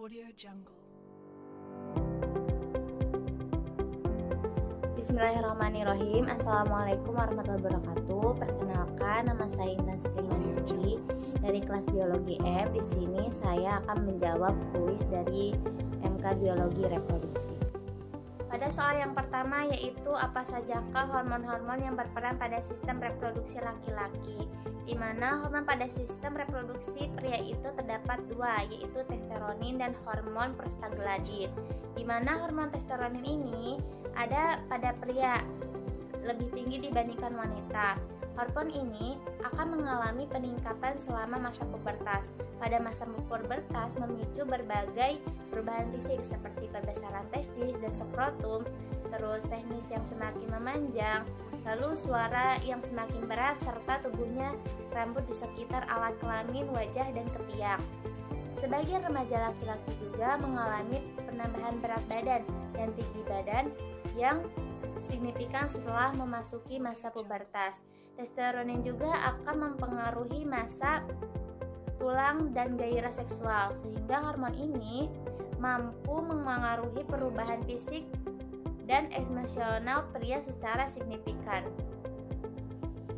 Audio Jungle. Bismillahirrahmanirrahim. Assalamualaikum warahmatullahi wabarakatuh. Perkenalkan, nama saya Intan Sri dari kelas Biologi M. Di sini saya akan menjawab kuis dari MK Biologi Reproduksi. Pada soal yang pertama, yaitu apa sajakah hormon-hormon yang berperan pada sistem reproduksi laki-laki, di mana hormon pada sistem reproduksi pria itu terdapat dua, yaitu testosteron dan hormon prostaglandin, di mana hormon testosteron ini ada pada pria lebih tinggi dibandingkan wanita. Hormon ini akan mengalami peningkatan selama masa pubertas. Pada masa pubertas memicu berbagai perubahan fisik seperti perbesaran testis dan skrotum, terus penis yang semakin memanjang, lalu suara yang semakin berat, serta tubuhnya rambut di sekitar alat kelamin, wajah, dan ketiak. Sebagian remaja laki-laki juga mengalami penambahan berat badan dan tinggi badan yang signifikan setelah memasuki masa pubertas. Testosteron juga akan mempengaruhi massa tulang dan gairah seksual, sehingga hormon ini mampu memengaruhi perubahan fisik dan emosional pria secara signifikan.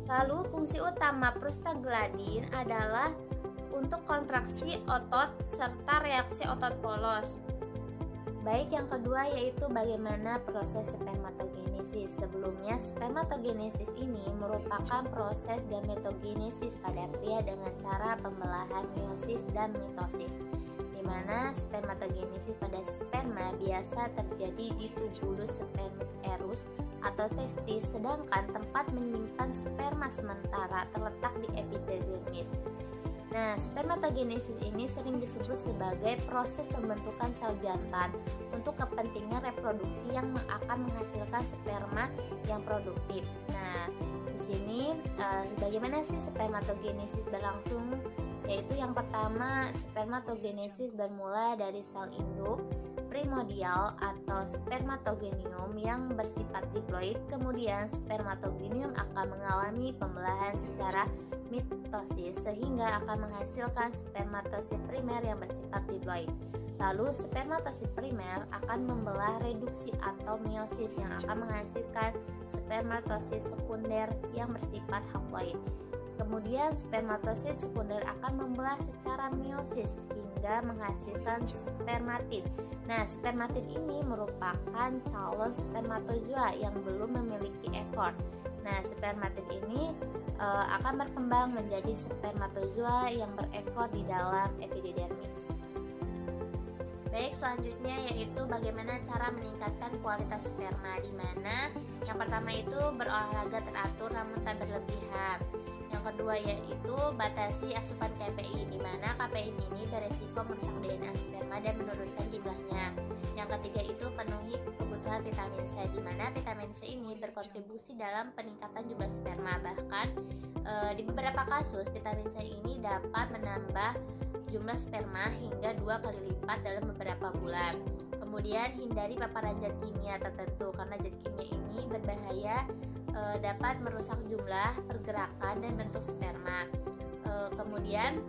Lalu fungsi utama prostaglandin adalah untuk kontraksi otot serta reaksi otot polos. Baik, yang kedua yaitu bagaimana proses spermatogenesis. Sebelumnya, spermatogenesis ini merupakan proses gametogenesis pada pria dengan cara pembelahan meiosis dan mitosis, di mana spermatogenesis pada sperma biasa terjadi di tubulus spermiceratus atau testis, sedangkan tempat menyimpan sperma sementara terletak di epidermis. Nah, spermatogenesis ini sering disebut sebagai proses pembentukan sel jantan untuk kepentingan reproduksi yang akan menghasilkan sperma yang produktif. Nah, di sini bagaimana sih spermatogenesis berlangsung? Yaitu yang pertama, spermatogenesis bermula dari sel induk primordial atau spermatogenium yang bersifat diploid. Kemudian spermatogenium akan mengalami pembelahan secara mitosis sehingga akan menghasilkan spermatosit primer yang bersifat diploid. Lalu spermatosit primer akan membelah reduksi atau meiosis yang akan menghasilkan spermatosit sekunder yang bersifat haploid. Kemudian spermatosit sekunder akan membelah secara meiosis hingga menghasilkan spermatid. Nah, spermatid ini merupakan calon spermatozoa yang belum memiliki ekor. Nah, spermatid ini akan berkembang menjadi spermatozoa yang berekor di dalam epidermis. Baik, selanjutnya yaitu bagaimana cara meningkatkan kualitas sperma, di mana yang pertama itu berolahraga teratur namun tak berlebihan. Yang kedua yaitu batasi asupan KPI, di mana KPI ini beresiko merusak DNA sperma dan menurunkan jumlahnya. Yang ketiga itu penuhi kebutuhan vitamin C, di mana vitamin C ini berkontribusi dalam peningkatan jumlah sperma. Bahkan di beberapa kasus vitamin C ini dapat menambah jumlah sperma hingga 2 kali lipat dalam beberapa bulan. Kemudian hindari paparan zat kimia tertentu karena zat kimia ini berbahaya, dapat merusak jumlah, pergerakan, dan bentuk sperma. Kemudian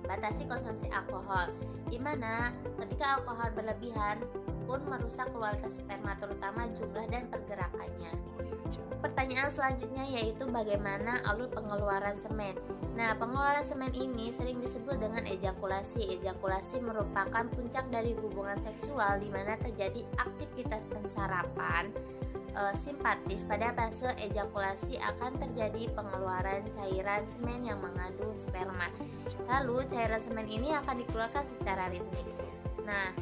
batasi konsumsi alkohol, di mana ketika alkohol berlebihan pun merusak kualitas sperma, terutama jumlah dan pergerakannya. Pertanyaan selanjutnya yaitu bagaimana alur pengeluaran semen. Nah, pengeluaran semen ini sering disebut dengan ejakulasi. Ejakulasi merupakan puncak dari hubungan seksual di mana terjadi aktivitas pensarapan simpatis. Pada fase ejakulasi akan terjadi pengeluaran cairan semen yang mengandung sperma. Lalu cairan semen ini akan dikeluarkan secara ritmik. Nah,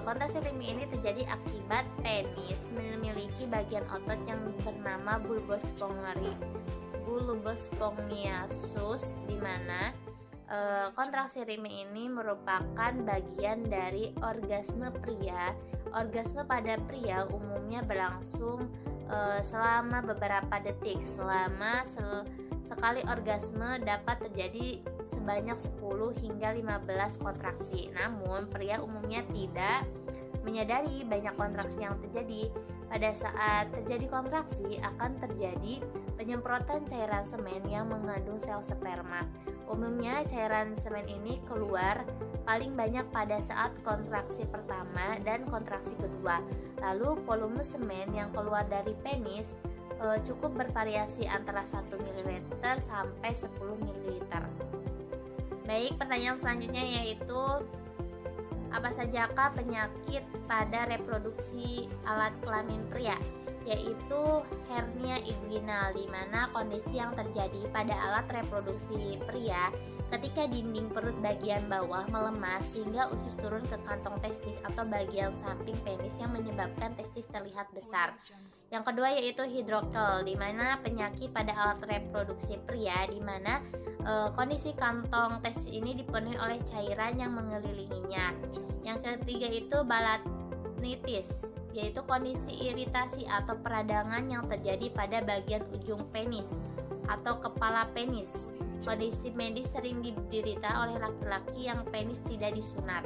kontraksi ritmik ini terjadi akibat penis memiliki bagian otot yang bernama bulbus spongiasus, di mana kontraksi ritmik ini merupakan bagian dari orgasme pria. Orgasme pada pria umumnya berlangsung selama beberapa detik. Sekali orgasme dapat terjadi sebanyak 10 hingga 15 kontraksi. Namun pria umumnya tidak menyadari banyak kontraksi yang terjadi. Pada saat terjadi kontraksi akan terjadi penyemprotan cairan semen yang mengandung sel sperma. Umumnya cairan semen ini keluar paling banyak pada saat kontraksi pertama dan kontraksi kedua. Lalu volume semen yang keluar dari penis cukup bervariasi antara 1 ml sampai 10 ml. Baik, pertanyaan selanjutnya yaitu apa sajakah penyakit pada reproduksi alat kelamin pria? Yaitu hernia inguinal, di mana kondisi yang terjadi pada alat reproduksi pria ketika dinding perut bagian bawah melemah sehingga usus turun ke kantong testis atau bagian samping penis yang menyebabkan testis terlihat besar. Yang kedua yaitu hidrokel, di mana penyakit pada alat reproduksi pria, di mana kondisi kantong testis ini dipenuhi oleh cairan yang mengelilinginya. Yang ketiga itu balanitis, yaitu kondisi iritasi atau peradangan yang terjadi pada bagian ujung penis atau kepala penis. Kondisi medis sering diderita oleh laki-laki yang penis tidak disunat.